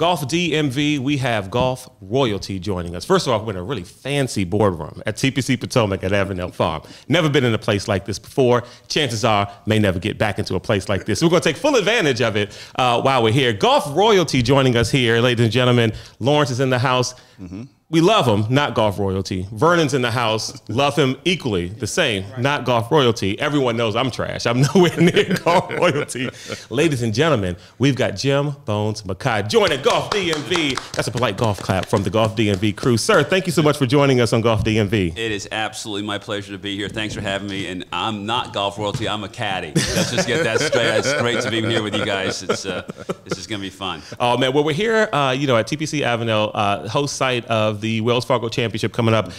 Golf DMV, we have Golf Royalty joining us. First of all, we're in a really fancy boardroom at TPC Potomac at Avondale Farm. Never been in a place like this before. Chances are, may never get back into a place like this. So we're going to take full advantage of it while we're here. Golf Royalty joining us here, ladies and gentlemen. Lawrence is in the house. We love him, not Golf Royalty. Vernon's in the house, love him equally, the same, not Golf Royalty. Everyone knows I'm trash. I'm nowhere near Golf Royalty. Ladies and gentlemen, we've got Jim Bones Mackay joining Golf DMV. That's a polite golf clap from the Golf DMV crew. Sir, thank you so much for joining us on Golf DMV. It is absolutely my pleasure to be here. Thanks for having me. And I'm not Golf Royalty, I'm a caddy. Let's just get that straight. It's great to be here with you guys. This is going to be fun. Oh, man, well, we're here, you know, at TPC Avondale, host site of the Wells Fargo Championship coming up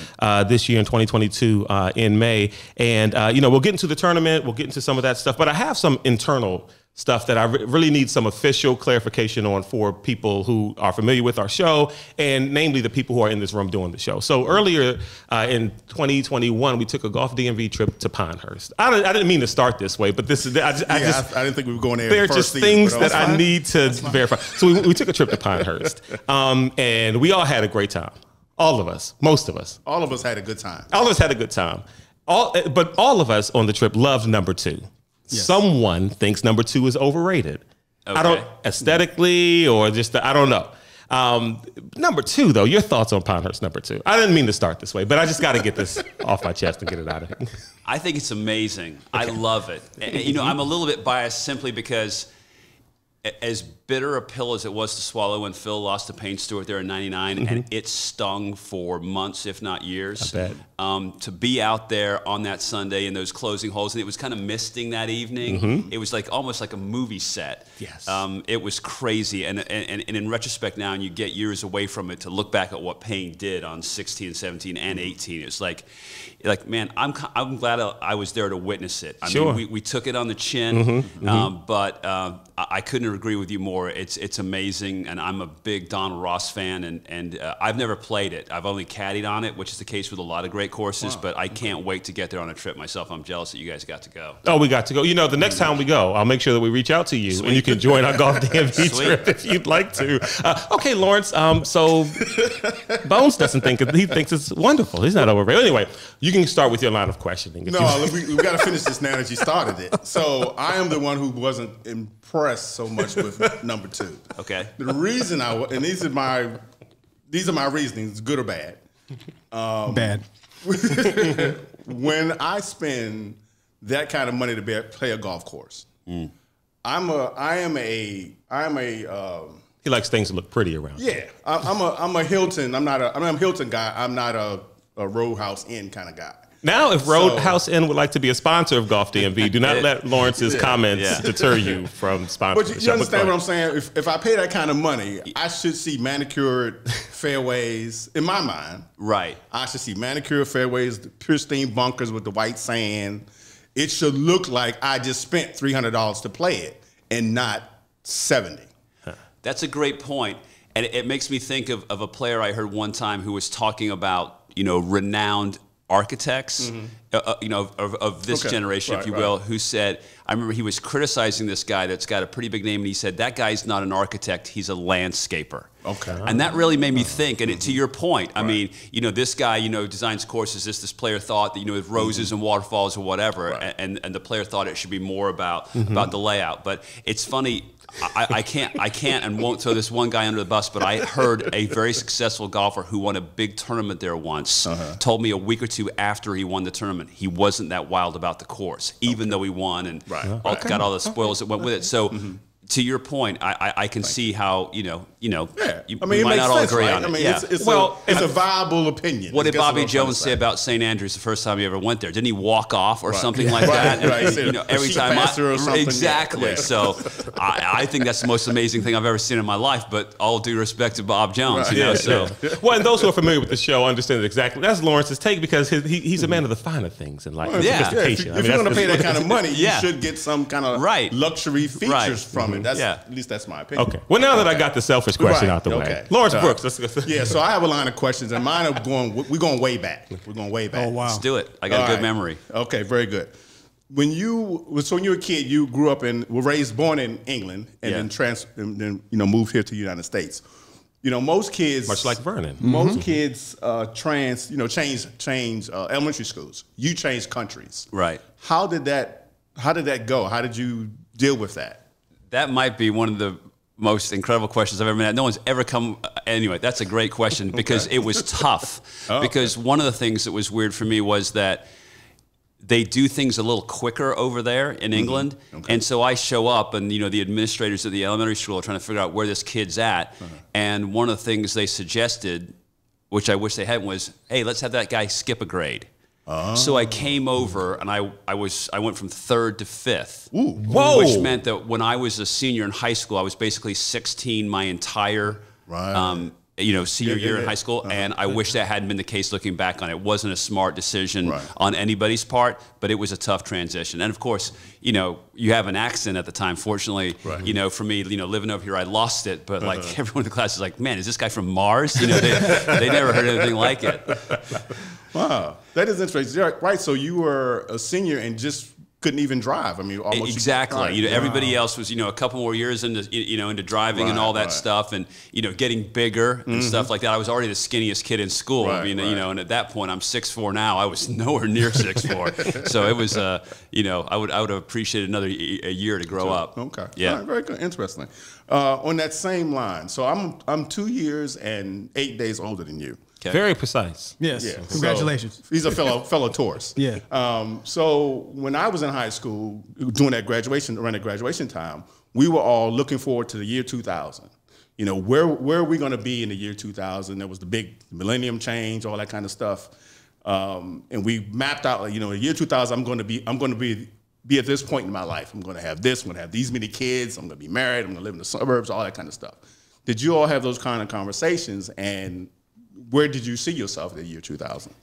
this year in 2022 in May. And, you know, we'll get into the tournament. We'll get into some of that stuff. But I have some internal stuff that I really need some official clarification on for people who are familiar with our show, and namely the people who are in this room doing the show. So earlier in 2021, we took a Golf DMV trip to Pinehurst. I didn't mean to start this way, but this is I didn't think we were going there. There are just things that I need to verify. So we took a trip to Pinehurst, and we all had a great time. All of us, most of us. All of us had a good time. All of us had a good time. But all of us on the trip loved number 2. Yes. Someone thinks number 2 is overrated. Okay. I don't aesthetically or just I don't know. Number 2 though, your thoughts on Pinehurst number 2? I didn't mean to start this way, but I just got to get this off my chest and get it out of here. I think it's amazing. Okay. I love it. And, you know, I'm a little bit biased simply because as bitter a pill as it was to swallow when Phil lost to Payne Stewart there in '99, and it stung for months, if not years. I bet. To be out there on that Sunday in those closing holes, and it was kind of misting that evening. It was like almost like a movie set. Yes. It was crazy, and in retrospect now, and you get years away from it to look back at what Payne did on 16, 17, and 18. It's like man, I'm glad I was there to witness it. I mean, we took it on the chin, but I couldn't agree with you more. It's amazing, and I'm a big Donald Ross fan, and I've never played it. I've only caddied on it, which is the case with a lot of great courses, but I can't wait to get there on a trip myself. I'm jealous that you guys got to go. Oh, we got to go. You know, the next time we go, I'll make sure that we reach out to you, and you can join our Golf DMV trip if you'd like to. Okay, Lawrence, so Bones doesn't think it. He thinks it's wonderful. He's not overrated. Anyway, you can start with your line of questioning. No, we got to finish this now that you started it. So I am the one who wasn't impressed so much with number 2. Okay. The reason and these are my reasonings, good or bad. Bad. When I spend that kind of money to play a golf course, I am a. He likes things to look pretty around. Yeah, I'm a Hilton. I'm a Hilton guy. I'm not a Roadhouse Inn kind of guy. Now, if Roadhouse Inn would like to be a sponsor of Golf DMV, do not let Lawrence's comments deter you from sponsorship. But you understand what I'm saying? If I pay that kind of money, I should see manicured fairways, in my mind. Right. I should see manicured fairways, the pristine bunkers with the white sand. It should look like I just spent $300 to play it and not $70. That's a great point. And it makes me think of a player I heard one time who was talking about, you know, renowned architects, you know, of this generation, if you will, who said, I remember he was criticizing this guy that's got a pretty big name, and he said, that guy's not an architect, he's a landscaper. Okay. And that really made me think, and to your point, I mean, you know, this guy, you know, designs courses, this player thought that, you know, with roses and waterfalls or whatever, and the player thought it should be more about the layout. But it's funny, I can't and won't throw this one guy under the bus, but I heard a very successful golfer who won a big tournament there once told me a week or two after he won the tournament, he wasn't that wild about the course, even though he won and got all the spoils that went with it. So to your point, I can see how, you might not all agree on it. I mean, it's a viable opinion. What did Bobby Jones say about St. Andrews the first time he ever went there? Didn't he walk off or something like that? And, you know, every time exactly. Yeah. So I think that's the most amazing thing I've ever seen in my life. But all due respect to Bob Jones, you know. So well, and those who are familiar with the show understand exactly. That's Lawrence's take because he's a man of the finer things in life. If you're going to pay that kind of money, you should get some kind of luxury features from it. At least that's my opinion. Okay. Well, now that I got the selfish question out the way, Lawrence Brooks. Let's go. Yeah. So I have a line of questions, and mine are going. We're going way back. We're going way back. Oh wow. Let's do it. I got a good memory. Okay. Very good. when you were a kid, you grew up born in England, and then moved here to the United States. Most kids, much like Vernon, most kids change elementary schools. You changed countries, right? How did that go? How did you deal with that? That might be one of the most incredible questions I've ever been at. No one's ever come. Anyway, that's a great question because it was tough. Because one of the things that was weird for me was that they do things a little quicker over there in England. And so I show up and, the administrators at the elementary school are trying to figure out where this kid's at. And one of the things they suggested, which I wish they hadn't, was, hey, let's have that guy skip a grade. So I came over and I went from 3rd to 5th. Ooh. Whoa. Which meant that when I was a senior in high school, I was basically 16 my entire senior year in high school, and I wish that hadn't been the case looking back on it. It wasn't a smart decision on anybody's part, but it was a tough transition. And of course, you have an accent at the time. Fortunately, for me, living over here, I lost it, but like everyone in the class is like, man, is this guy from Mars? They never heard anything like it. Wow, that is interesting. Right, so you were a senior and just couldn't even drive. I mean, almost exactly. Everybody else was, a couple more years into driving and all that stuff, and getting bigger and stuff like that. I was already the skinniest kid in school. And at that point, I'm 6'4" now. I was nowhere near 6'4", so it was, I would have appreciated another a year to grow up. Okay. Yeah. All right, very good. Interesting. On that same line, so I'm 2 years and 8 days older than you. Okay. Very precise. Yes. Yeah. Congratulations. So he's a fellow Taurus. Yeah. So when I was in high school, around that graduation time, we were all looking forward to the year 2000. Where are we going to be in the year 2000? There was the big millennium change, all that kind of stuff, and we mapped out, the year 2000. I'm going to be at this point in my life. I'm going to have this. I'm going to have these many kids. I'm going to be married. I'm going to live in the suburbs. All that kind of stuff. Did you all have those kind of conversations? And where did you see yourself in the year 2000?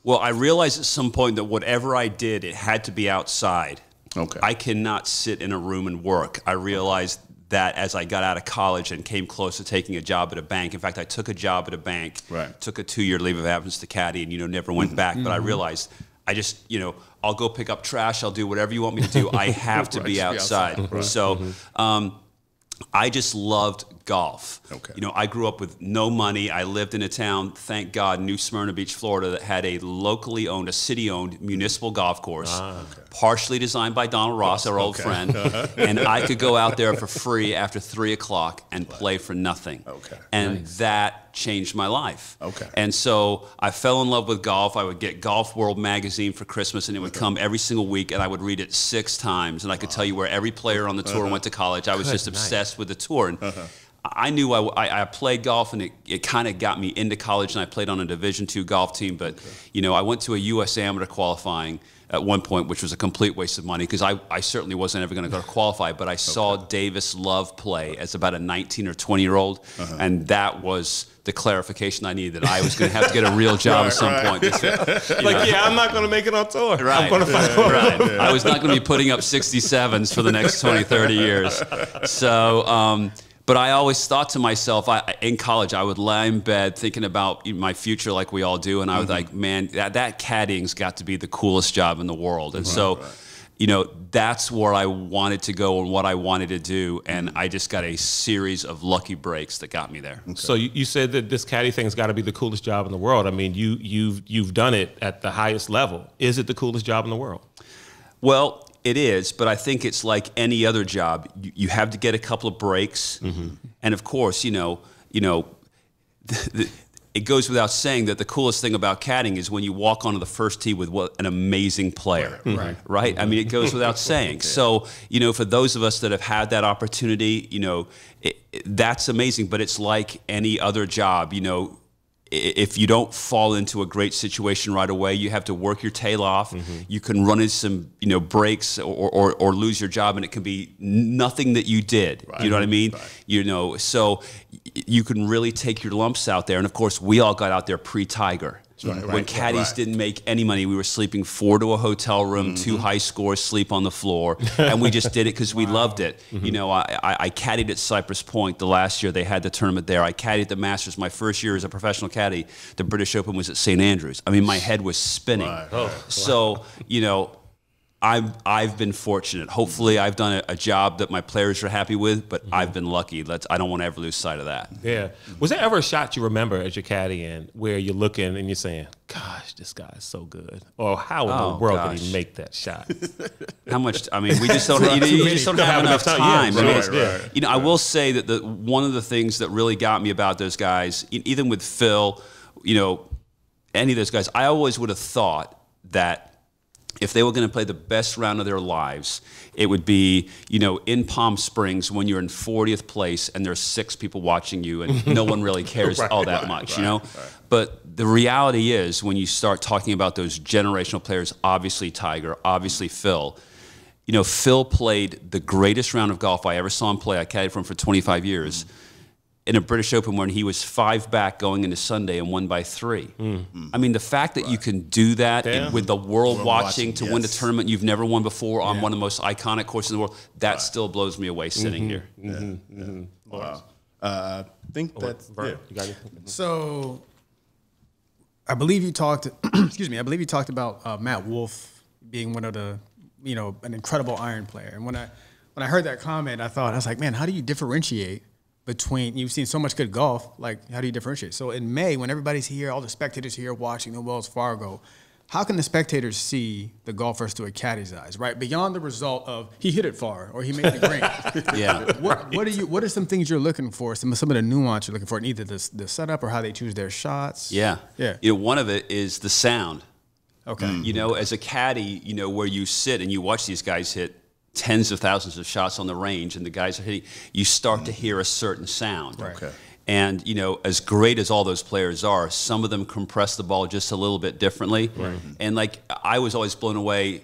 Well, I realized at some point that whatever I did, it had to be outside. Okay. I cannot sit in a room and work. I realized that as I got out of college and came close to taking a job at a bank. In fact, I took a job at a bank, took a 2-year leave of absence to caddy, and never went back. But I realized I just, I'll go pick up trash. I'll do whatever you want me to do. I have to be outside. So I just loved golf. Okay. I grew up with no money. I lived in a town, thank God, New Smyrna Beach, Florida, that had a locally owned, a city-owned municipal golf course, partially designed by Donald Ross, our old friend. And I could go out there for free after 3 o'clock and play for nothing. And that changed my life. And so I fell in love with golf. I would get Golf World magazine for Christmas, and it would come every single week, and I would read it 6 times, and I could tell you where every player on the tour went to college. I was just obsessed with the tour. And I knew I played golf, and it kind of got me into college, and I played on a Division II golf team. But, I went to a U.S. amateur qualifying at one point, which was a complete waste of money because I certainly wasn't ever going to go to qualify. But I saw Davis Love play as about a 19 or 20-year-old, and that was the clarification I needed, that I was going to have to get a real job at some point. I'm not going to make it on tour. Right. I'm going to find I was not going to be putting up 67s for the next 20, 30 years. So, but I always thought to myself, in college, I would lie in bed thinking about my future like we all do, and I was like, man, that caddying's got to be the coolest job in the world. And so, that's where I wanted to go and what I wanted to do, and I just got a series of lucky breaks that got me there. So you said that this caddy thing's got to be the coolest job in the world. I mean, you've done it at the highest level. Is it the coolest job in the world? Well, it is, but I think it's like any other job. You have to get a couple of breaks, and of course, it goes without saying that the coolest thing about caddying is when you walk onto the first tee with an amazing player, right? I mean, it goes without saying. So, for those of us that have had that opportunity, that's amazing. But it's like any other job, if you don't fall into a great situation right away, you have to work your tail off. You can run into some, breaks or lose your job, and it can be nothing that you did. You know what I mean? So you can really take your lumps out there. And of course, we all got out there pre-Tiger. When caddies didn't make any money, we were sleeping 4 to a hotel room, 2 high scores, sleep on the floor, and we just did it because we loved it. I caddied at Cypress Point the last year they had the tournament there. I caddied the Masters my first year as a professional caddy. The British Open was at St. Andrews. I mean, my head was spinning. So, I've been fortunate. Hopefully, I've done a job that my players are happy with, but I've been lucky. I don't want to ever lose sight of that. Yeah. Was there ever a shot you remember as you're caddying where you're looking and you're saying, "Gosh, this guy is so good," or "How in the world did he make that shot?" How much? I mean, we just don't. You just don't have enough time. Right. I will say that one of the things that really got me about those guys, even with Phil, any of those guys, I always would have thought that if they were going to play the best round of their lives, it would be, in Palm Springs when you're in 40th place and there's 6 people watching you and no one really cares all that much, Right. But the reality is when you start talking about those generational players, obviously Tiger, obviously Phil, Phil played the greatest round of golf I ever saw him play. I caddied for him for 25 years. In a British Open when he was 5 back going into Sunday and won by 3. I mean, the fact that you can do that with the world watching to win a tournament you've never won before on one of the most iconic courses in the world, that still blows me away sitting here. Wow. I think that's So, I believe you talked. Excuse me. I believe you talked about Matt Wolff being one of the, an incredible iron player. And when I heard that comment, I was like, man, how do you differentiate between, you've seen so much good golf, like how do you differentiate? So in May, when everybody's here, all the spectators here watching the Wells Fargo, how can the spectators see the golfers through a caddy's eyes, right? Beyond the result of he hit it far or he made the green. What are some things you're looking for? Some of the nuance you're looking for in either the setup or how they choose their shots? Yeah. One of it is the sound. Okay. As a caddy, where you sit and you watch these guys hit tens of thousands of shots on the range and the guys are hitting, you start to hear a certain sound. Right. Okay. And, as great as all those players are, some of them compress the ball just a little bit differently. Right. And, I was always blown away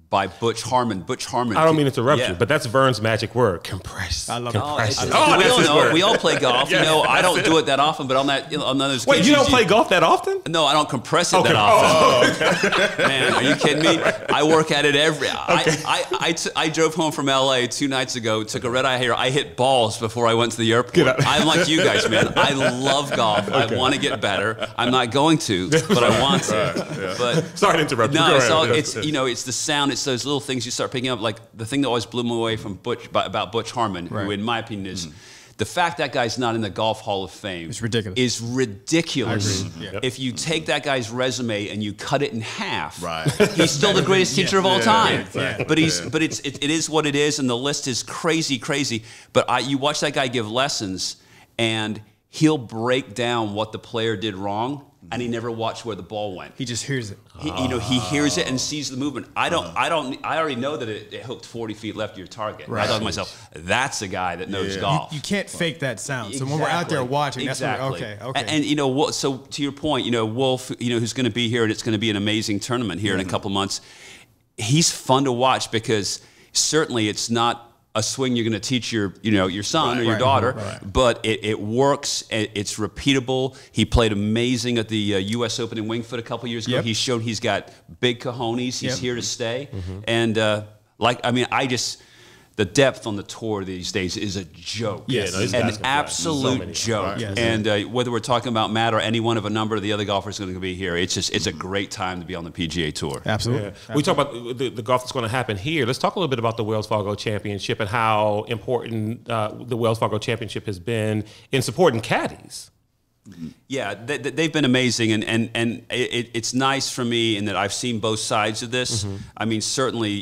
by Butch Harmon. I don't mean to interrupt you, but that's Vern's magic word, compress. I love compression. it. We all play golf. I don't do it that often, but on those Wait, you don't play golf that often? No, I don't compress it that often. Man, are you kidding me? I work at it I drove home from LA 2 nights ago, took a red eye here. I hit balls before I went to the airport. I'm like you guys, man. I love golf. I want to get better. I'm not going to, but I want to. But sorry to interrupt you. No, it's the sound. It's those little things you start picking up. Like the thing that always blew me away from about Butch Harmon, who in my opinion is the fact that guy's not in the Golf Hall of Fame. It's ridiculous. Is ridiculous. I agree. Yep. If you take that guy's resume and you cut it in half, he's still the greatest teacher of all time. But it is what it is, and the list is crazy. But you watch that guy give lessons, and he'll break down what the player did wrong. And he never watched where the ball went. He just hears it. He hears it and sees the movement. I already know that it hooked 40 feet left of your target. Right. I thought to myself, that's a guy that knows golf. You can't fake that sound. So when we're out there watching, that's what, okay. And so to your point, Wolff, who's going to be here, and it's going to be an amazing tournament here in a couple months. He's fun to watch because certainly it's not a swing you're going to teach your son or your daughter, but it works. It's repeatable. He played amazing at the U.S. Open in Wingfoot a couple years ago. Yep. He's shown he's got big cojones. He's here to stay. And the depth on the tour these days is a joke. An absolute joke. Right. And whether we're talking about Matt or any one of a number of the other golfers going to be here, it's a great time to be on the PGA Tour. Absolutely. Yeah. We talk about the golf that's going to happen here. Let's talk a little bit about the Wells Fargo Championship and how important the Wells Fargo Championship has been in supporting caddies. Yeah, they've been amazing, and it's nice for me in that I've seen both sides of this. I mean, certainly,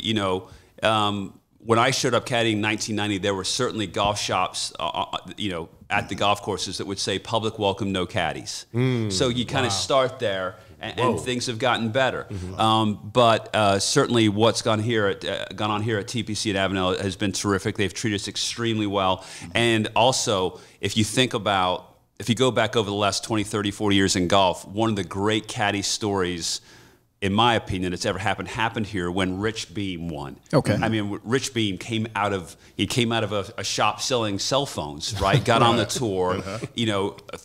when I showed up caddying in 1990, there were certainly golf shops, at the golf courses that would say "Public welcome, no caddies." So you kind of start there, and things have gotten better. But certainly, what's gone on here at TPC at Avenel has been terrific. They've treated us extremely well, and also if you go back over the last 20, 30, 40 years in golf, one of the great caddy stories, in my opinion, that's ever happened here when Rich Beam won. Okay. I mean, Rich Beam came out of a shop selling cell phones, right? Got on the tour.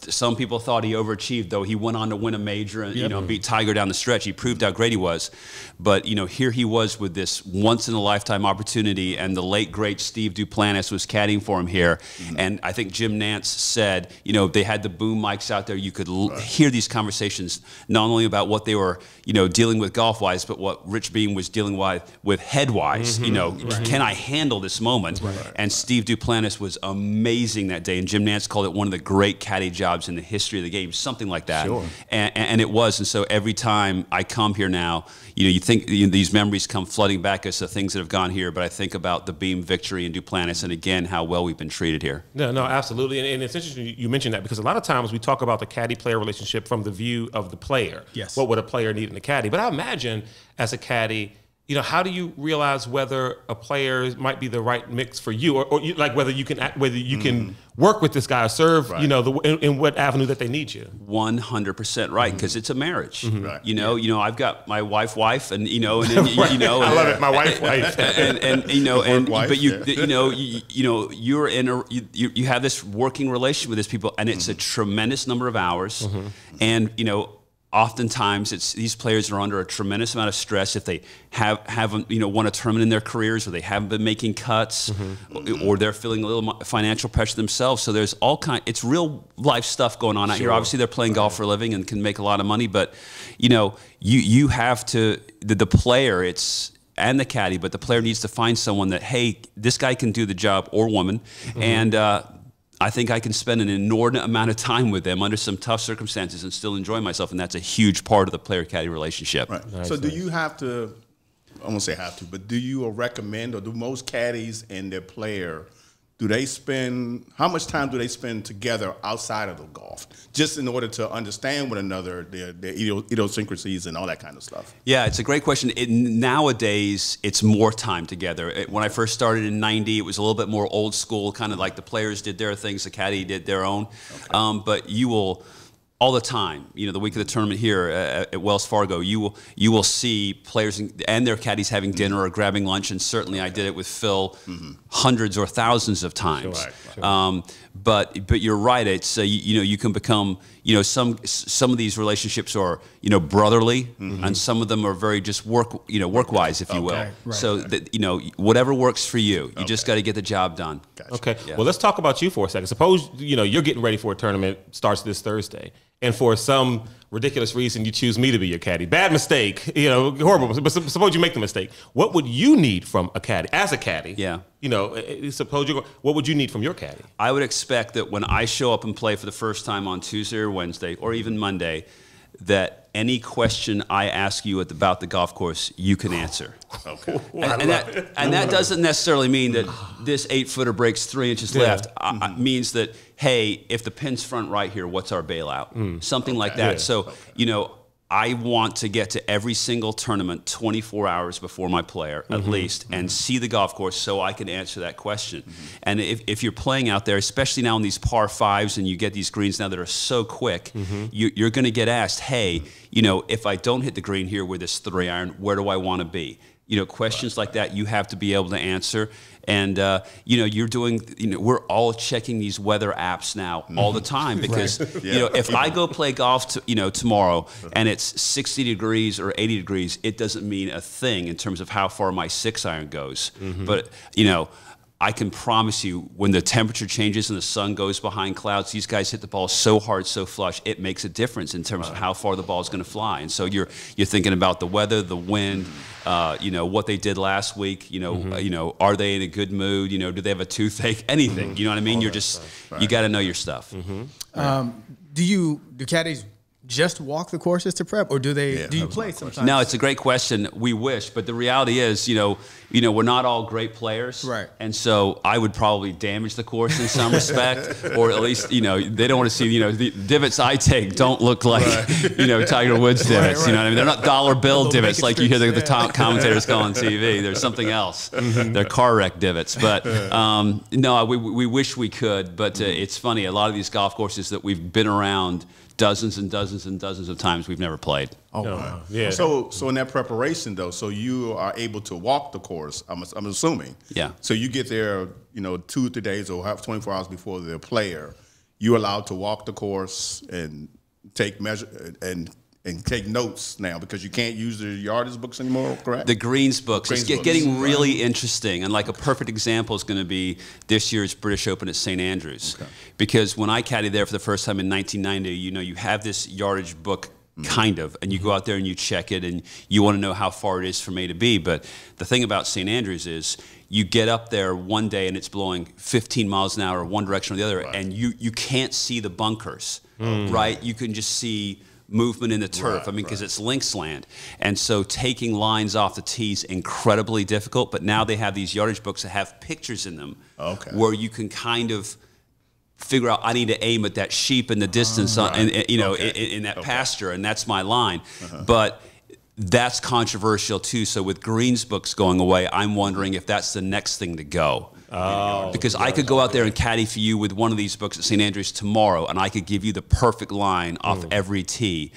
Some people thought he overachieved, though. He went on to win a major and beat Tiger down the stretch. He proved how great he was. But here he was with this once in a lifetime opportunity, and the late great Steve Duplantis was caddying for him here. And I think Jim Nantz said, they had the boom mics out there. You could hear these conversations not only about what they were, dealing dealing with golf-wise, but what Rich Beam was dealing with head-wise. You know, can I handle this moment? And Steve Duplantis was amazing that day, and Jim Nantz called it one of the great caddy jobs in the history of the game, something like that. Sure. And it was. And so every time I come here now, you know, you think these memories come flooding back as to things that have gone here, but I think about the Beam victory and Duplantis, and again, how well we've been treated here. No, absolutely. And it's interesting you mentioned that, because a lot of times we talk about the caddy-player relationship from the view of the player. Yes. What would a player need in a caddy? But I imagine as a caddy, you know, how do you realize whether a player might be the right mix for you, or you, like whether you can work with this guy or serve, you know, in what avenue that they need you? 100% right, because it's a marriage. Right. You know, I've got my wife, and you know, and then, you know, I love it, my wife. and you know, and wife, but you know, you're in a you have this working relationship with these people, and it's a tremendous number of hours, and you know. Oftentimes, these players are under a tremendous amount of stress if they haven't won a tournament in their careers, or they haven't been making cuts, or they're feeling a little financial pressure themselves. So there's it's real life stuff going on out here. Obviously, they're playing golf for a living and can make a lot of money, but you know, you have to the player. And the caddy, but the player needs to find someone that, hey, this guy can do the job, or woman, and I think I can spend an inordinate amount of time with them under some tough circumstances and still enjoy myself, and that's a huge part of the player-caddy relationship. Right. So do you have to, I won't say have to, but do you recommend, or do most caddies and their player, how much time do they spend together outside of the golf, just in order to understand one another, their idiosyncrasies and all that kind of stuff? Yeah, it's a great question. Nowadays, it's more time together. When I first started in '90, it was a little bit more old school, kind of like the players did their things, the caddy did their own. Okay. But you will, all the time, you know, the week of the tournament here at Wells Fargo, you will see players and their caddies having dinner or grabbing lunch, and certainly I did it with Phil hundreds or thousands of times. Sure. But you're right. It's you know, you can become, you know, some of these relationships are, you know, brotherly, and some of them are very just work-wise, if you will. Right. So that, you know, whatever works for you, you just got to get the job done. Gotcha. Okay. Yeah. Well, let's talk about you for a second. Suppose, you know, you're getting ready for a tournament, starts this Thursday, and for some ridiculous reason you choose me to be your caddy. Bad mistake, you know, horrible. But suppose you make the mistake. What would you need from a caddy, as a caddy? Yeah. You know, what would you need from your caddy? I would expect that when I show up and play for the first time on Tuesday or Wednesday, or even Monday, that any question I ask you about the golf course, you can answer. Okay. And that doesn't necessarily mean that this 8-footer breaks 3 inches left. It means that, hey, if the pin's front right here, what's our bailout? Something like that. So, you know, I want to get to every single tournament 24 hours before my player, at least, and see the golf course so I can answer that question. And if you're playing out there, especially now in these par 5s, and you get these greens now that are so quick, you're going to get asked, hey, you know, if I don't hit the green here with this 3-iron, where do I want to be? You know, questions like that you have to be able to answer. And, you know, we're all checking these weather apps now all the time, because, you know, if I go play golf, tomorrow, and it's 60 degrees or 80 degrees, it doesn't mean a thing in terms of how far my 6-iron goes. But, you know, I can promise you, when the temperature changes and the sun goes behind clouds, these guys hit the ball so hard, so flush, it makes a difference in terms of how far the ball is going to fly. And so you're thinking about the weather, the wind, you know, what they did last week. You know, are they in a good mood? You know, do they have a toothache? Anything. You know what I mean? You're just you got to know your stuff. Do caddies just walk the courses to prep, or do you play sometimes? No, it's a great question. We wish, but the reality is, you know, we're not all great players, right? And so I would probably damage the course in some respect, or at least, you know, they don't want to see, you know, the divots I take don't look like, you know, Tiger Woods divots. You know what I mean? They're not dollar bill divots like you hear the top commentators call on TV. There's something else. They're car wreck divots. But no, we wish we could. But it's funny. A lot of these golf courses that we've been around dozens and dozens and dozens of times, we've never played. Oh, wow. Yeah. So in that preparation, though, so you are able to walk the course, I'm assuming. Yeah. So you get there, you know, 2 or 3 days or 24 hours before the player. You're allowed to walk the course and take take notes now, because you can't use the yardage books anymore, correct? The greens books. It's getting really interesting. And like a perfect example is going to be this year's British Open at St. Andrews. Okay. Because when I caddied there for the first time in 1990, you know, you have this yardage book kind of, and you go out there and you check it, and you want to know how far it is from A to B. But the thing about St. Andrews is you get up there one day and it's blowing 15 miles an hour one direction or the other, and you can't see the bunkers, right? You can just see movement in the turf. I mean, because it's links land. And so taking lines off the tees incredibly difficult, but now they have these yardage books that have pictures in them where you can kind of figure out, I need to aim at that sheep in the distance, in that pasture, and that's my line. But that's controversial too. So with Green's books going away, I'm wondering if that's the next thing to go. Because I could go out there and caddy for you with one of these books at St. Andrews tomorrow, and I could give you the perfect line off every tee.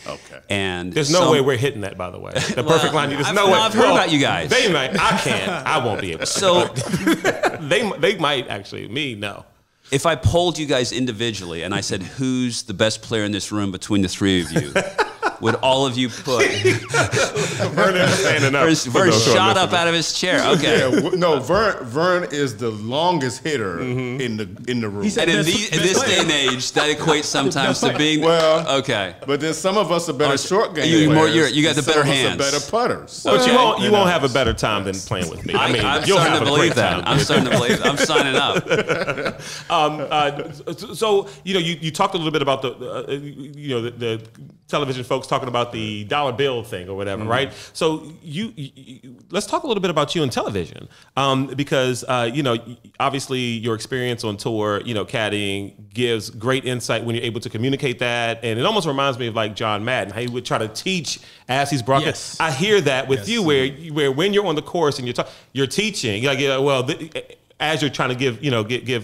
And there's no way we're hitting that, by the way. The perfect line. There's no way. I've heard about you guys. They might. I can't. I won't be able to. So they might actually. Me, no. If I polled you guys individually and I said, who's the best player in this room between the three of you, would all of you put? Vern shot up out of his chair. Okay. Yeah, no, Vern is the longest hitter in the room. And in this day and age, that equates sometimes to being okay. But then some of us are better short game players. You got the better hands, better putters. But you won't have a better time than playing with me. I mean, I'm you'll starting have to believe that. I'm starting to believe. I'm signing up. So you talked a little bit about the television folks talking about the dollar bill thing or whatever, right? So let's talk a little bit about you in television, because obviously your experience on tour, caddying gives great insight when you're able to communicate that, and it almost reminds me of like John Madden, how he would try to teach as he's broadcasting. Yes. I hear that with you, where when you're on the course and you're teaching, as you're trying to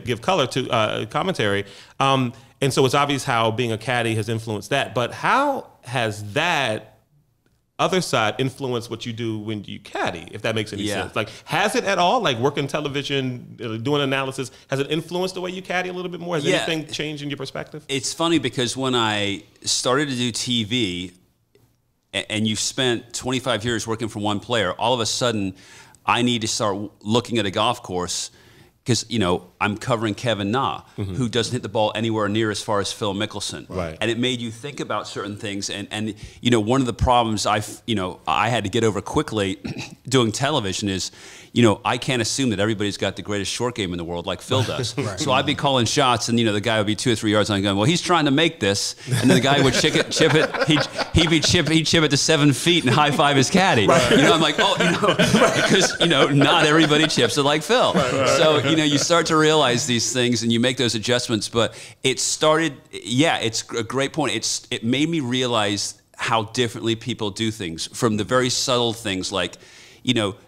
give color to commentary. And so it's obvious how being a caddy has influenced that. But how has that other side influenced what you do when you caddy, if that makes any sense? Like, has it at all? Like working television, doing analysis, has it influenced the way you caddy a little bit more? Has anything changed in your perspective? It's funny because when I started to do TV, and you've spent 25 years working for one player, all of a sudden I need to start looking at a golf course because, I'm covering Kevin Na, who doesn't hit the ball anywhere near as far as Phil Mickelson. Right. And it made you think about certain things. And one of the problems I had to get over quickly doing television is, I can't assume that everybody's got the greatest short game in the world like Phil does. Right. So I'd be calling shots, and the guy would be 2 or 3 yards on, going, well, he's trying to make this, and then the guy would chip it, he'd chip it to 7 feet and high five his caddy. Right. I'm like, because not everybody chips it like Phil. Right. So you start to realize these things, and you make those adjustments. But it started, it's a great point. It made me realize how differently people do things, from the very subtle things like,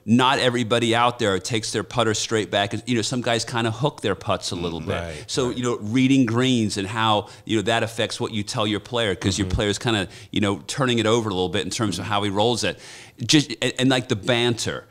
not everybody out there takes their putter straight back. Some guys kind of hook their putts a little bit. Right, so, reading greens and how, that affects what you tell your player, because your player's kind of, turning it over a little bit in terms of how he rolls it. And like the banter.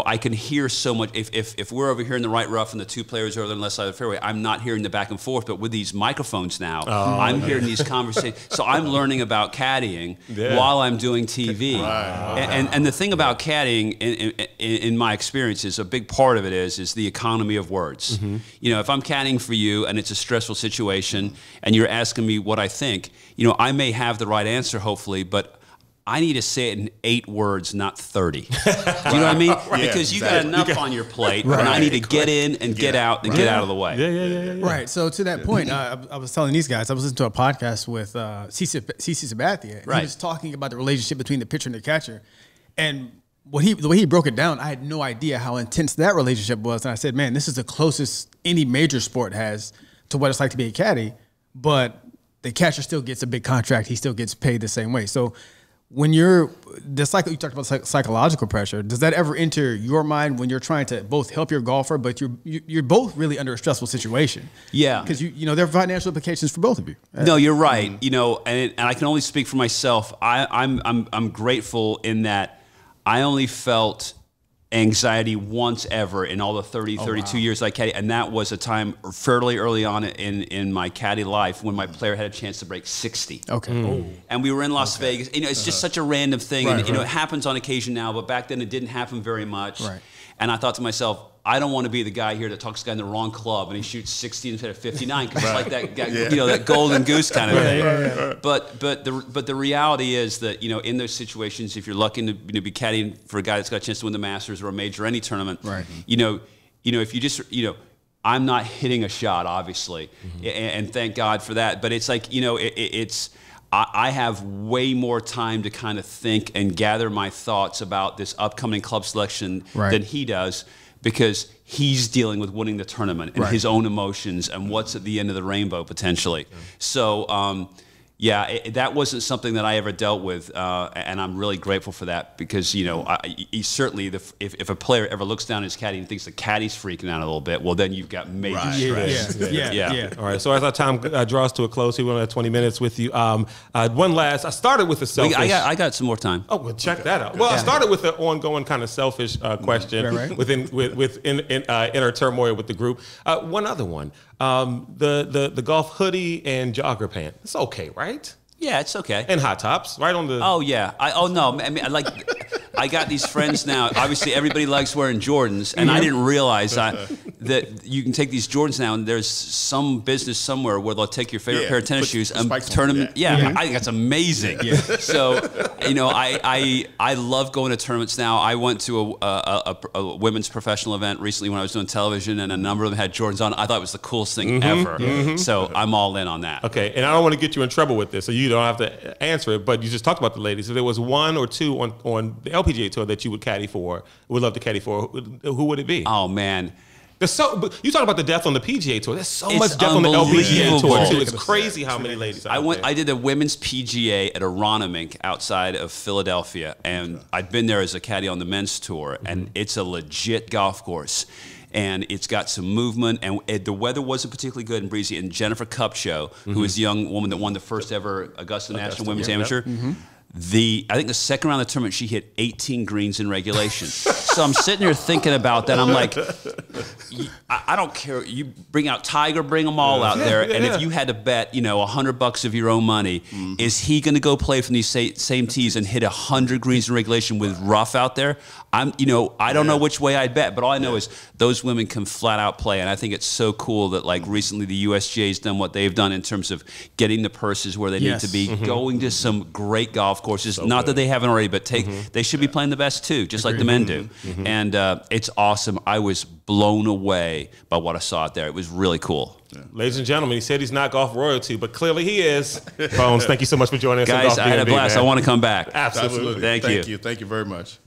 I can hear so much. If we're over here in the right rough and the two players are over on the left side of the fairway, I'm not hearing the back and forth. But with these microphones now, I'm hearing these conversations. So I'm learning about caddying while I'm doing TV. Right. And the thing about caddying, in my experience, is a big part of it is the economy of words. If I'm caddying for you and it's a stressful situation and you're asking me what I think, I may have the right answer, hopefully, but I need to say it in 8 words, not 30. Do you know what I mean? Because you got enough on your plate, and I need to get in and get out and get out of the way. Yeah. Right. So to that point, I was telling these guys, I was listening to a podcast with CC Sabathia. Right. He was talking about the relationship between the pitcher and the catcher. And the way he broke it down, I had no idea how intense that relationship was. And I said, man, this is the closest any major sport has to what it's like to be a caddy. But the catcher still gets a big contract. He still gets paid the same way. So when you talked about psychological pressure, does that ever enter your mind when you're trying to both help your golfer, but you're both really under a stressful situation? Yeah, because there are financial implications for both of you. No, you're right. And I can only speak for myself. I'm grateful in that I only felt anxiety once ever in all the 32 years I caddied, and that was a time fairly early on in my caddy life when my player had a chance to break 60. Okay. And we were in Las Vegas. It's just such a random thing, and it happens on occasion now, but back then it didn't happen very much. Right. And I thought to myself, I don't want to be the guy here that talks to the guy in the wrong club and he shoots 60 instead of 59 because it's like that guy, you know, that golden goose kind of thing. But the reality is that, you know, in those situations, if you're lucky to, you know, be caddying for a guy that's got a chance to win the Masters or a major or any tournament, you know, if you just, you know, I'm not hitting a shot, obviously, and thank God for that. But it's like, you know, I have way more time to kind of think and gather my thoughts about this upcoming club selection than he does, because he's dealing with winning the tournament and his own emotions and what's at the end of the rainbow potentially. So, yeah, that wasn't something that I ever dealt with, and I'm really grateful for that, because, you know, certainly if a player ever looks down at his caddy and thinks the caddy's freaking out a little bit, well, then you've got major stress. Yeah. All right, so as our time draws to a close, we only have 20 minutes with you. One last, I started with a selfish. I got some more time. Oh, well, check that out. Well, I started with an ongoing kind of selfish question within inner turmoil with the group. One other one. The golf hoodie and jogger pant. It's okay, right? Yeah, it's okay. And hot tops, right on the. Oh yeah. No. I mean, I got these friends now. Obviously, everybody likes wearing Jordans, and I didn't realize that you can take these Jordans now, and there's some business somewhere where they'll take your favorite pair of tennis shoes and turn them. I think that's amazing. So, you know, I love going to tournaments now. I went to a women's professional event recently when I was doing television, and a number of them had Jordans on. I thought it was the coolest thing ever. So I'm all in on that. Okay, and I don't want to get you in trouble with this, so you don't have to answer it, but you just talked about the ladies. If there was one or two on the LPGA tour that you would caddy for, would love to caddy for, who would it be? Oh man, you talk about the depth on the PGA tour. There's so much depth on the LPGA tour too. It's crazy how many ladies. I did a women's PGA at Aronimink outside of Philadelphia, and I'd been there as a caddy on the men's tour, and it's a legit golf course. And it's got some movement, and the weather wasn't particularly good and breezy. And Jennifer Kupcho, who is the young woman that won the first ever Augusta National Women's Amateur, I think the second round of the tournament, she hit 18 greens in regulation. So I'm sitting here thinking about that. I'm like, I don't care. You bring out Tiger, bring them all out there. And if you had to bet, you know, $100 of your own money, is he going to go play from these same tees and hit 100 greens in regulation with rough out there? I don't know which way I'd bet, but all I know is those women can flat out play. And I think it's so cool that, like, recently the USGA's done what they've done in terms of getting the purses where they need to be, going to some great golf courses. Not that they haven't already, but they should be playing the best too, just like the men do. And it's awesome. I was blown away by what I saw out there. It was really cool. Ladies and gentlemen, he said he's not golf royalty, but clearly he is. Bones, thank you so much for joining us. Guys, I had a blast. I want to come back. Absolutely. Thank you. Thank you very much.